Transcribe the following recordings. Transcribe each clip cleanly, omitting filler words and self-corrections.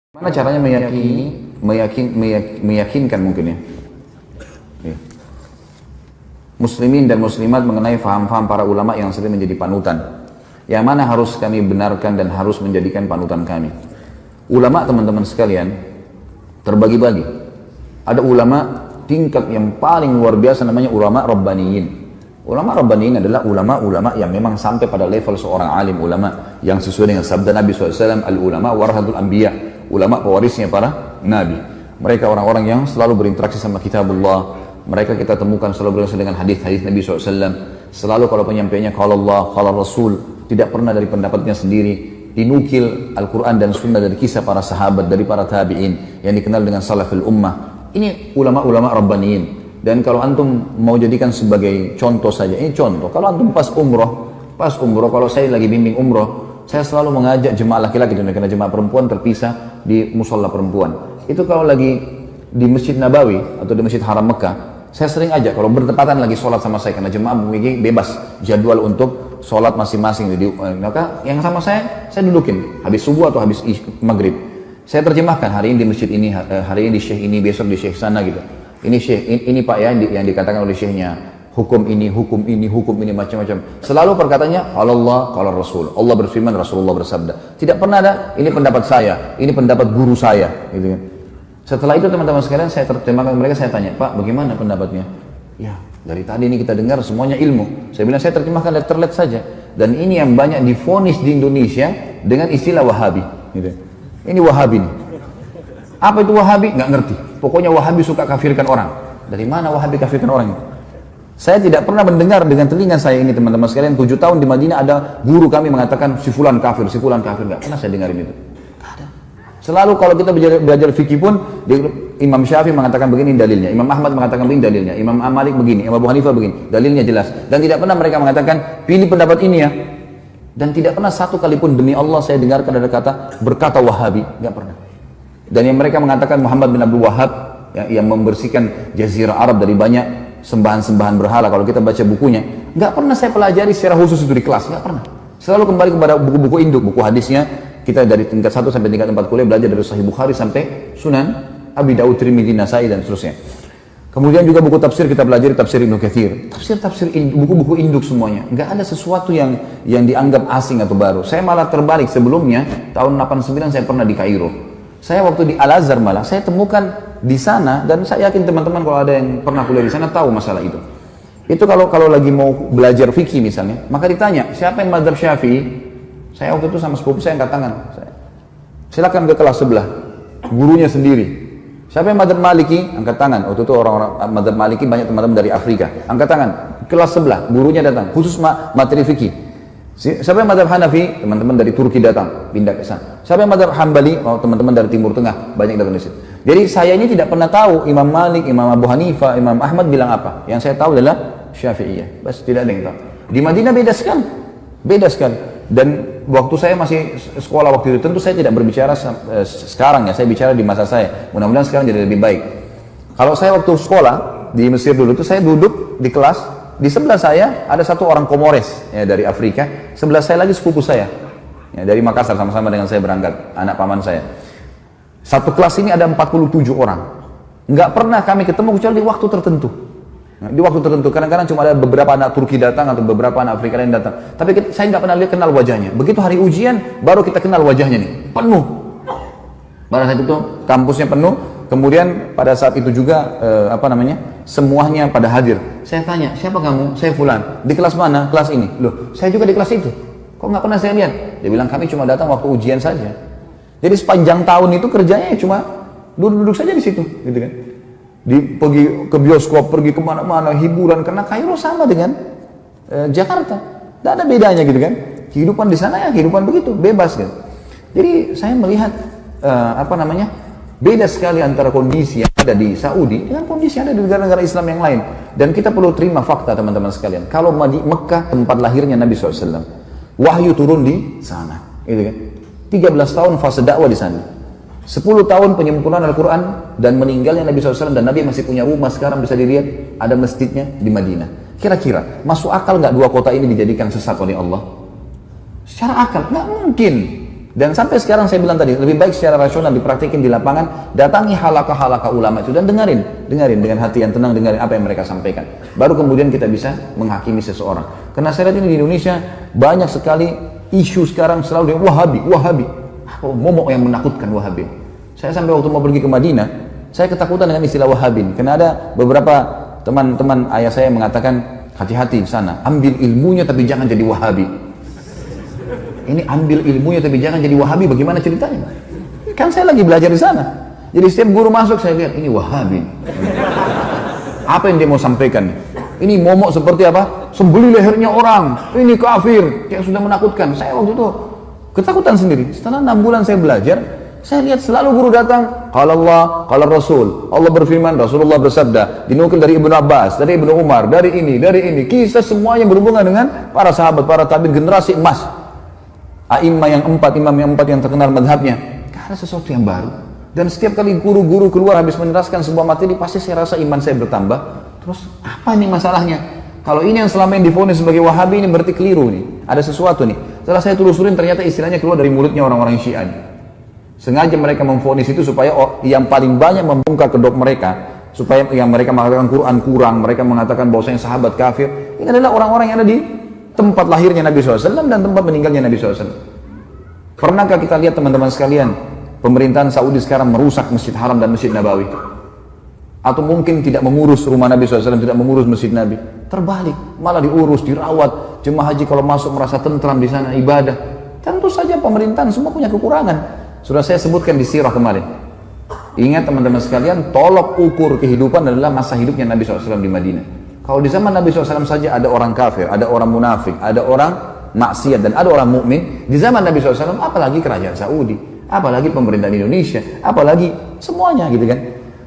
Mana caranya meyakinkan mungkin ya. Ya. Muslimin dan muslimat mengenai faham-faham para ulama yang sering menjadi panutan. Yang mana harus kami benarkan dan harus menjadikan panutan kami. Ulama teman-teman sekalian terbagi-bagi. Ada ulama tingkat yang paling luar biasa namanya ulama rabbaniyin. Ulama rabbaniyin adalah ulama-ulama yang memang sampai pada level seorang alim ulama yang sesuai dengan sabda Nabi SAW, al-ulama warahatul anbiya. Ulama pewarisnya para nabi. Mereka orang-orang yang selalu berinteraksi sama kitabullah. Mereka kita temukan selalu berinteraksi dengan hadis-hadis Nabi SAW. Selalu kalau penyampaiannya qala Allah, qala Rasul, tidak pernah dari pendapatnya sendiri. Dinukil Al-Quran dan Sunnah dari kisah para sahabat, dari para tabi'in yang dikenal dengan salafil ummah. Ini ulama-ulama rabbaniyin. Dan kalau antum mau jadikan sebagai contoh saja, ini contoh. Kalau antum pas umroh, kalau saya lagi bimbing umroh, saya selalu mengajak jemaah laki-laki dan karena jemaah perempuan terpisah di musola perempuan. Itu kalau lagi di Masjid Nabawi atau di Masjid Haram Mekah, saya sering ajak kalau bertepatan lagi sholat sama saya karena jemaah memiliki bebas jadwal untuk sholat masing-masing. Maka yang sama saya dudukin habis subuh atau habis maghrib. Saya terjemahkan hari ini di masjid ini, hari ini di syekh ini, besok di syekh sana gitu. Ini syekh, ini pak ya yang dikatakan oleh syekhnya. Hukum ini, macam-macam. Selalu perkataannya Allah, kalau Rasul. Allah berfirman, Rasulullah bersabda. Tidak pernah ada, ini pendapat saya, ini pendapat guru saya. Gitu kan. Setelah itu teman-teman sekalian, saya terjemahkan mereka, saya tanya, Pak, bagaimana pendapatnya? Ya, dari tadi ini kita dengar semuanya ilmu. Saya bilang, saya terjemahkan letterlet saja. Dan ini yang banyak divonis di Indonesia dengan istilah Wahabi. Gitu. Ini Wahabi nih. Apa itu Wahabi? Nggak ngerti. Pokoknya Wahabi suka kafirkan orang. Dari mana Wahabi kafirkan orang itu? Saya tidak pernah mendengar dengan telinga saya ini teman-teman sekalian 7 tahun di Madinah ada guru kami mengatakan si fulan kafir, nggak pernah saya dengarin itu. Ada. Selalu kalau kita belajar fikih pun Imam Syafi'i mengatakan begini dalilnya, Imam Ahmad mengatakan begini dalilnya, Imam Malik begini, Imam Abu Hanifah begini, dalilnya jelas. Dan tidak pernah mereka mengatakan pilih pendapat ini ya. Dan tidak pernah satu kali pun demi Allah saya dengarkan ada kata berkata Wahabi, nggak pernah. Dan yang mereka mengatakan Muhammad bin Abdul Wahab yang membersihkan Jazirah Arab dari banyak sembahan-sembahan berhala, kalau kita baca bukunya nggak pernah saya pelajari secara khusus itu di kelas, nggak pernah. Selalu kembali kepada buku-buku induk, buku hadisnya kita dari tingkat 1 sampai tingkat 4 kuliah belajar dari Sahih Bukhari sampai Sunan Abi Daud, Tirmidzi, Nasai dan seterusnya. Kemudian juga buku tafsir kita pelajari tafsir Ibnu Katsir, tafsir buku-buku induk semuanya. Nggak ada sesuatu yang dianggap asing atau baru. Saya malah terbalik, sebelumnya tahun 89 saya pernah di Kairo. Saya waktu di Al-Azhar malah saya temukan di sana, dan saya yakin teman-teman kalau ada yang pernah kuliah di sana tahu masalah itu. Itu kalau lagi mau belajar fikih misalnya, maka ditanya siapa yang mazhab Syafi'i. Saya waktu itu sama sepupu saya angkat tangan. Silakan ke kelas sebelah, gurunya sendiri. Siapa yang mazhab Maliki? Angkat tangan. Waktu itu orang-orang mazhab Maliki banyak teman-teman dari Afrika. Angkat tangan. Kelas sebelah, gurunya datang, khusus materi fikih. Siapa yang mazhab Hanafi? Teman-teman dari Turki datang, pindah ke sana. Siapa yang mazhab Hambali? Oh, teman-teman dari Timur Tengah, banyak datang di situ. Jadi saya ini tidak pernah tahu Imam Malik, Imam Abu Hanifah, Imam Ahmad bilang apa. Yang saya tahu adalah Syafi'iyah. Bas, tidak ada yang tahu. Di Madinah beda sekali. Dan waktu saya masih sekolah waktu itu, tentu saya tidak berbicara sekarang ya, saya bicara di masa saya. Mudah-mudahan sekarang jadi lebih baik. Kalau saya waktu sekolah di Mesir dulu itu saya duduk di kelas. Di sebelah saya ada satu orang Komores ya, dari Afrika. Sebelah saya lagi sepupu saya ya, dari Makassar, sama-sama dengan saya berangkat, anak paman saya. Satu kelas ini ada 47 orang. Nggak pernah kami ketemu kecuali di waktu tertentu. Nah, di waktu tertentu, kadang-kadang cuma ada beberapa anak Turki datang atau beberapa anak Afrika yang datang. Tapi saya nggak pernah kenal wajahnya. Begitu hari ujian, baru kita kenal wajahnya nih, penuh. Pada saat itu kampusnya penuh. Kemudian pada saat itu juga semuanya pada hadir. Saya tanya, siapa kamu? Saya Fulan. Di kelas mana? Kelas ini. Loh, saya juga di kelas itu. Kok nggak pernah saya lihat? Dia bilang kami cuma datang waktu ujian saja. Jadi sepanjang tahun itu kerjanya cuma duduk-duduk saja di situ, gitu kan? Pergi ke bioskop, pergi kemana-mana, hiburan. Karena Kairo sama dengan Jakarta, tidak ada bedanya, gitu kan? Kehidupan di sana ya kehidupan begitu, bebas kan? Jadi saya melihat beda sekali antara kondisi yang ada di Saudi dengan kondisi yang ada di negara-negara Islam yang lain. Dan kita perlu terima fakta teman-teman sekalian. Kalau di Mekah tempat lahirnya Nabi SAW, wahyu turun di sana, gitu kan? 13 tahun fase dakwah di sana, 10 tahun penyempurnaan Al-Quran dan meninggalnya Nabi SAW, dan Nabi masih punya rumah sekarang bisa dilihat, ada masjidnya di Madinah. Kira-kira masuk akal nggak 2 kota ini dijadikan sesat oleh Allah? Secara akal nggak mungkin. Dan sampai sekarang saya bilang tadi, lebih baik secara rasional dipraktikin di lapangan, datangi halaqah-halaqah ulama itu dan dengerin dengan hati yang tenang, dengerin apa yang mereka sampaikan. Baru kemudian kita bisa menghakimi seseorang. Karena saya lihat ini di Indonesia banyak sekali isu sekarang selalu dengan Wahabi. Momok yang menakutkan Wahabi. Saya sampai waktu mau pergi ke Madinah, saya ketakutan dengan istilah Wahabi. Karena ada beberapa teman-teman ayah saya mengatakan, hati-hati di sana, ambil ilmunya tapi jangan jadi Wahabi. Ini ambil ilmunya tapi jangan jadi Wahabi, bagaimana ceritanya? Kan saya lagi belajar di sana. Jadi setiap guru masuk saya lihat, ini Wahabi. Apa yang dia mau sampaikan? Ini momok seperti apa? Sembeli lehernya orang, ini kafir, yang sudah menakutkan. Saya waktu itu ketakutan sendiri. Setelah 6 bulan saya belajar, saya lihat selalu guru datang, qala Allah, qala Rasul. Allah berfirman, Rasulullah bersabda, dinukil dari Ibnu Abbas, dari Ibnu Umar, dari ini. Kisah semua yang berhubungan dengan para sahabat, para tabi'in, generasi emas. Imam yang empat yang terkenal madhabnya. Karena sesuatu yang baru. Dan setiap kali guru-guru keluar habis meneraskan sebuah materi, pasti saya rasa iman saya bertambah. Terus apa ini masalahnya? Kalau ini yang selama ini divonis sebagai Wahabi, ini berarti keliru nih. Ada sesuatu nih. Setelah saya telusurin, ternyata istilahnya keluar dari mulutnya orang-orang Syiah. Sengaja mereka memvonis itu supaya yang paling banyak membongkar kedok mereka, supaya yang mereka mengatakan Quran kurang, mereka mengatakan bahwasanya sahabat kafir. Ini adalah orang-orang yang ada di tempat lahirnya Nabi SAW dan tempat meninggalnya Nabi SAW. Pernahkah kita lihat teman-teman sekalian, pemerintahan Saudi sekarang merusak Masjid Haram dan Masjid Nabawi? Atau mungkin tidak mengurus rumah Nabi SAW, tidak mengurus Masjid Nabi? Terbalik, malah diurus, dirawat. Jemaah haji kalau masuk merasa tentram di sana, ibadah. Tentu saja pemerintahan semua punya kekurangan. Sudah saya sebutkan di sirah kemarin. Ingat teman-teman sekalian, tolok ukur kehidupan adalah masa hidupnya Nabi SAW di Madinah. Kalau di zaman Nabi SAW saja ada orang kafir, ada orang munafik, ada orang maksiat, dan ada orang mukmin. Di zaman Nabi SAW, apalagi kerajaan Saudi, apalagi pemerintahan Indonesia, apalagi semuanya gitu kan.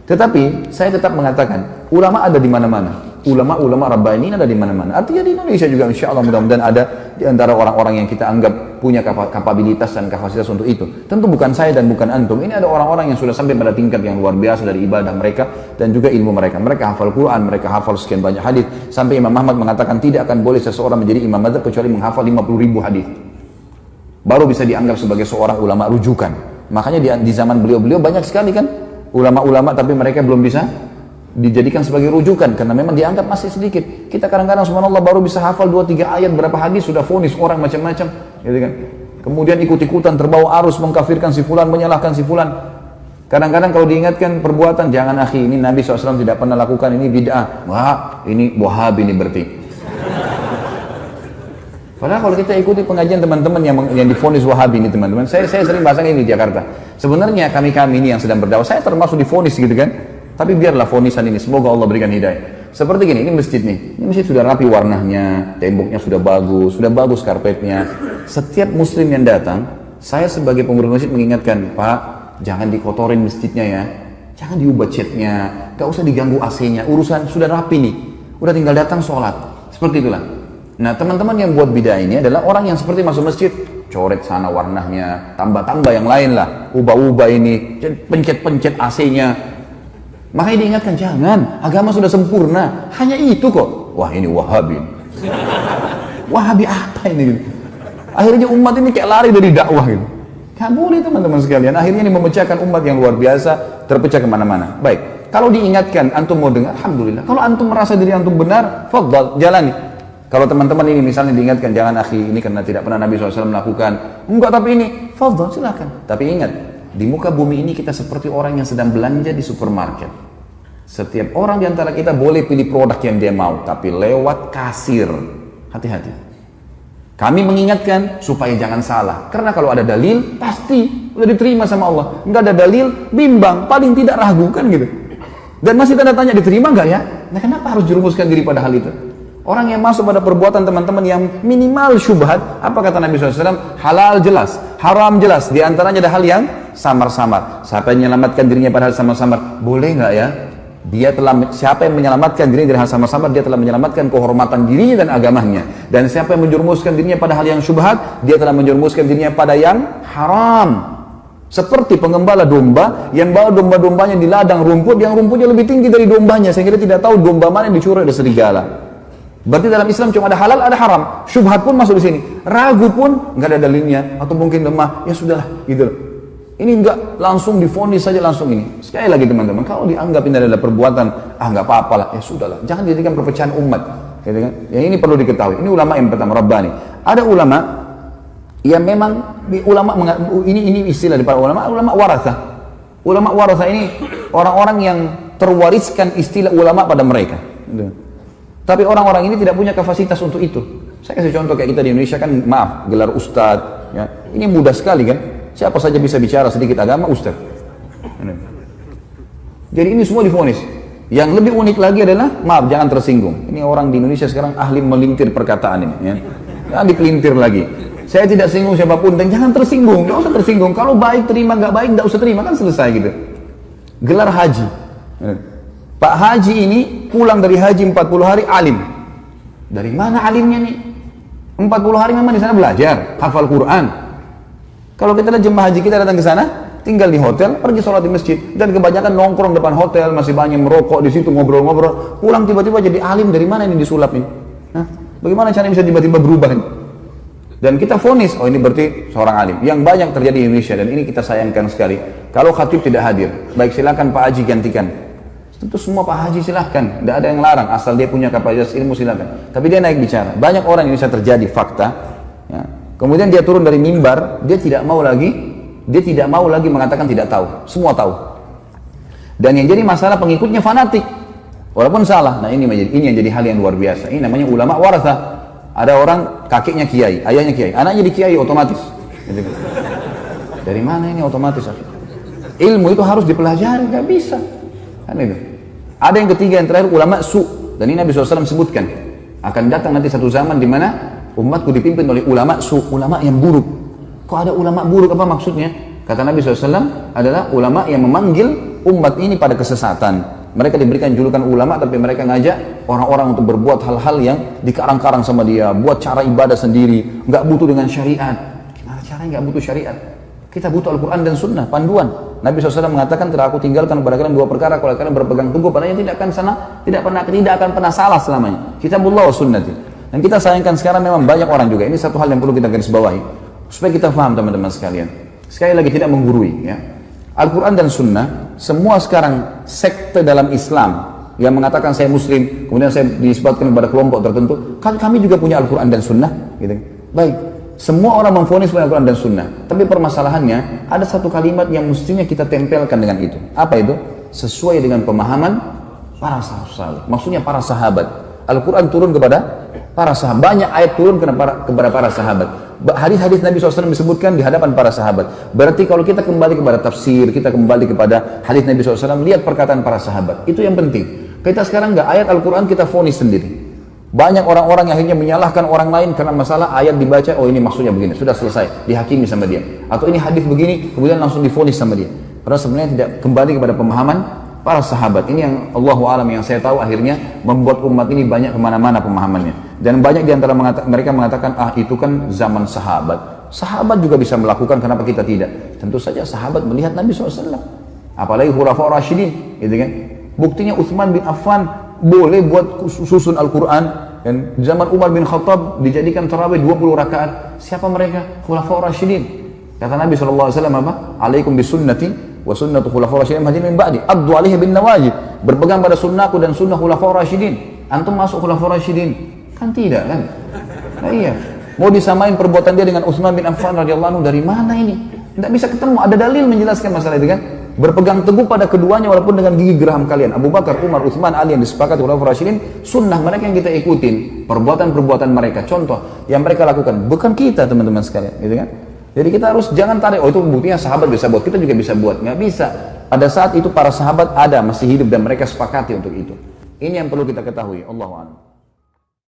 Tetapi saya tetap mengatakan, ulama ada di mana-mana. Ulama-ulama Rabbani ada di mana-mana. Artinya di Indonesia juga insya Allah mudah-mudahan ada di antara orang-orang yang kita anggap punya kapabilitas dan kapasitas untuk itu. Tentu bukan saya dan bukan antum. Ini ada orang-orang yang sudah sampai pada tingkat yang luar biasa dari ibadah mereka dan juga ilmu mereka. Mereka hafal Quran, mereka hafal sekian banyak hadis. Sampai Imam Ahmad mengatakan tidak akan boleh seseorang menjadi imam madzhab kecuali menghafal 50.000 hadis. Baru bisa dianggap sebagai seorang ulama rujukan. Makanya di zaman beliau-beliau banyak sekali kan ulama-ulama tapi mereka belum bisa dijadikan sebagai rujukan karena memang dianggap masih sedikit. Kita kadang-kadang subhanallah baru bisa hafal 2-3 ayat berapa hadis sudah vonis orang macam-macam gitu kan. Kemudian ikut-ikutan terbawa arus mengkafirkan si fulan, menyalahkan si fulan. Kadang-kadang kalau diingatkan perbuatan, jangan akhi, ini Nabi SAW tidak pernah lakukan, ini bid'ah. Wah, ini Wahabi ini berarti. Padahal kalau kita ikuti pengajian teman-teman yang divonis Wahabi ini teman-teman, saya sering bahasanya ini di Jakarta. Sebenarnya kami ini yang sedang berdakwah, saya termasuk divonis gitu kan. Tapi biarlah vonisan ini, semoga Allah berikan hidayah. Seperti gini, ini masjid nih. Ini masjid sudah rapi warnanya, temboknya sudah bagus karpetnya. Setiap muslim yang datang, saya sebagai pengurus masjid mengingatkan, Pak, jangan dikotorin masjidnya ya. Jangan diubah catnya, gak usah diganggu AC-nya. Urusan sudah rapi nih, udah tinggal datang sholat. Seperti itulah. Nah, teman-teman yang buat bid'ah ini adalah orang yang seperti masuk masjid, coret sana warnanya, tambah-tambah yang lain lah. Ubah-ubah ini, pencet-pencet AC-nya. Makanya diingatkan, jangan, agama sudah sempurna, hanya itu kok. Wah ini Wahabi. Wahabi apa ini? Akhirnya umat ini kayak lari dari dakwah gitu. Gak boleh teman-teman sekalian, akhirnya ini memecahkan umat yang luar biasa, terpecah kemana-mana. Baik, kalau diingatkan, antum mau dengar, alhamdulillah. Kalau antum merasa diri antum benar, fadhal, jalani. Kalau teman-teman ini misalnya diingatkan, jangan akhi, ini karena tidak pernah Nabi SAW melakukan. Enggak, tapi ini, fadhal, silakan. Tapi ingat, di muka bumi ini kita seperti orang yang sedang belanja di supermarket. Setiap orang di antara kita boleh pilih produk yang dia mau, tapi lewat kasir. Hati-hati. Kami mengingatkan supaya jangan salah. Karena kalau ada dalil, pasti udah diterima sama Allah. Enggak ada dalil, bimbang, paling tidak ragu kan gitu. Dan masih tanda tanya, diterima enggak ya? Nah kenapa harus jerumuskan diri pada hal itu? Orang yang masuk pada perbuatan teman-teman yang minimal syubhat, apa kata Nabi SAW? Halal jelas, haram jelas. Di antaranya ada hal yang samar-samar. Siapa yang menyelamatkan dirinya pada hal samar-samar? Boleh nggak ya? Siapa yang menyelamatkan dirinya dari hal samar-samar, dia telah menyelamatkan kehormatan dirinya dan agamanya. Dan siapa yang menjerumuskan dirinya pada hal yang syubhat, dia telah menjerumuskan dirinya pada yang haram. Seperti pengembala domba yang bawa domba-dombanya di ladang rumput, yang rumputnya lebih tinggi dari dombanya, sehingga dia tidak tahu domba mana yang dicuri oleh serigala. Berarti dalam Islam cuma ada halal, ada haram. Syubhat pun masuk di sini. Ragu pun nggak ada dalilnya atau mungkin lemah, ya sudahlah gitu loh. Ini enggak langsung divonis saja langsung ini. Sekali lagi teman-teman, kalau dianggap ini adalah perbuatan, nggak apa-apa lah, ya sudahlah. Jangan dijadikan perpecahan umat, gitu kan? Yang ini perlu diketahui. Ini ulama yang pertama, Rabbani. Ada ulama yang memang ini istilah dari para ulama waratha. Ulama waratha ini orang-orang yang terwariskan istilah ulama pada mereka. Gitu. Tapi orang-orang ini tidak punya kapasitas untuk itu. Saya kasih contoh kayak kita di Indonesia kan, maaf, gelar ustadz, ya. Ini mudah sekali kan? Siapa saja bisa bicara sedikit agama, ustadz. Jadi ini semua divonis. Yang lebih unik lagi adalah, maaf, jangan tersinggung. Ini orang di Indonesia sekarang ahli melintir perkataan ini. Ya. Jangan dipelintir lagi. Saya tidak singgung siapapun, dan jangan tersinggung. Nggak usah tersinggung. Kalau baik terima, nggak baik nggak usah terima, kan selesai gitu. Gelar haji. Pak Haji ini pulang dari haji 40 hari alim. Dari mana alimnya nih? 40 hari memang di sana belajar, hafal Quran. Kalau kita lihat jemaah haji kita datang ke sana, tinggal di hotel, pergi sholat di masjid, dan kebanyakan nongkrong depan hotel, masih banyak merokok di situ, ngobrol-ngobrol. Pulang tiba-tiba jadi alim, dari mana ini disulap ini? Nah, bagaimana caranya bisa tiba-tiba berubah ini? Dan kita vonis, oh ini berarti seorang alim. Yang banyak terjadi di Indonesia, dan ini kita sayangkan sekali. Kalau khatib tidak hadir, baik silakan Pak Haji gantikan. Tentu semua Pak Haji silahkan, tidak ada yang larang, asal dia punya kapasitas ilmu silahkan. Tapi dia naik bicara, banyak orang yang bisa terjadi fakta, ya. Kemudian dia turun dari mimbar, dia tidak mau lagi mengatakan tidak tahu, semua tahu. Dan yang jadi masalah pengikutnya fanatik, walaupun salah. Nah ini yang jadi hal yang luar biasa. Ini namanya ulama waratha. Ada orang kakeknya kiai, ayahnya kiai, anaknya di kiai otomatis. Gitu. Dari mana ini otomatis? Ilmu itu harus dipelajari, nggak bisa. Kan itu. Ada yang ketiga, yang terakhir, ulama su. Dan ini Nabi SAW sebutkan, akan datang nanti satu zaman di mana umatku dipimpin oleh ulama su, ulama yang buruk. Kok ada ulama buruk, apa maksudnya? Kata Nabi SAW adalah ulama yang memanggil umat ini pada kesesatan. Mereka diberikan julukan ulama, tapi mereka ngajak orang-orang untuk berbuat hal-hal yang dikarang-karang sama dia, buat cara ibadah sendiri, nggak butuh dengan syariat. Gimana caranya nggak butuh syariat? Kita butuh Al-Quran dan Sunnah, panduan. Nabi SAW mengatakan, telah aku tinggalkan kepada kalian dua perkara, kalau kalian berpegang teguh padanya tidak akan pernah salah selamanya. Kitabullah wa sunnati. Dan kita sayangkan sekarang memang banyak orang juga. Ini satu hal yang perlu kita garis bawahi, supaya kita paham teman-teman sekalian. Sekali lagi tidak menggurui. Ya. Al-Quran dan Sunnah, semua sekarang sekte dalam Islam yang mengatakan saya Muslim, kemudian saya disebutkan kepada kelompok tertentu, kan kami juga punya Al-Quran dan Sunnah. Gitu. Baik. Semua orang memvonis punya Al-Quran dan Sunnah. Tapi permasalahannya, ada satu kalimat yang mestinya kita tempelkan dengan itu. Apa itu? Sesuai dengan pemahaman para sahabat. Maksudnya para sahabat. Al-Quran turun kepada para sahabat. Banyak ayat turun kepada para sahabat. Hadis-hadis Nabi SAW disebutkan di hadapan para sahabat. Berarti kalau kita kembali kepada tafsir, kita kembali kepada hadis Nabi SAW, lihat perkataan para sahabat. Itu yang penting. Kita sekarang nggak ayat Al-Quran kita vonis sendiri. Banyak orang-orang yang akhirnya menyalahkan orang lain karena masalah ayat dibaca, oh ini maksudnya begini, sudah selesai, dihakimi sama dia. Atau ini hadis begini, kemudian langsung divonis sama dia. Padahal sebenarnya tidak kembali kepada pemahaman para sahabat. Ini yang Allahu a'lam, yang saya tahu akhirnya membuat umat ini banyak kemana-mana pemahamannya. Dan banyak diantara mereka mengatakan, itu kan zaman sahabat. Sahabat juga bisa melakukan, kenapa kita tidak? Tentu saja sahabat melihat Nabi SAW. Apalagi khulafa Rasyidin, gitu kan? Buktinya Utsman bin Affan boleh buat susun Al-Quran, dan zaman Umar bin Khattab dijadikan tarawih 20 rakaat. Siapa mereka? Khulafa Rasyidin. Kata Nabi SAW apa? Alaikum bisunnati wa sunnatu khulafa Rasyidin mahdiyyin min ba'di. Addu alaihi bin nawajid. Berpegang pada sunnahku dan sunnah khulafa Rasyidin. Antum masuk khulafa Rasyidin? Kan tidak kan? Nah iya. Mau disamain perbuatan dia dengan Utsman bin Affan radhiyallahu anhu, dari mana ini? Tidak bisa ketemu. Ada dalil menjelaskan masalah itu kan? Berpegang teguh pada keduanya walaupun dengan gigi geraham kalian. Abu Bakar, Umar, Utsman, Ali yang disepakati oleh Rasyidin, sunnah mereka yang kita ikutin, perbuatan-perbuatan mereka, contoh yang mereka lakukan, bukan kita teman-teman sekalian, gitu kan? Jadi kita harus jangan tarik, oh itu buktinya sahabat bisa buat, kita juga bisa buat, nggak bisa. Pada saat itu para sahabat ada, masih hidup dan mereka sepakati untuk itu. Ini yang perlu kita ketahui. Allahu a'lam.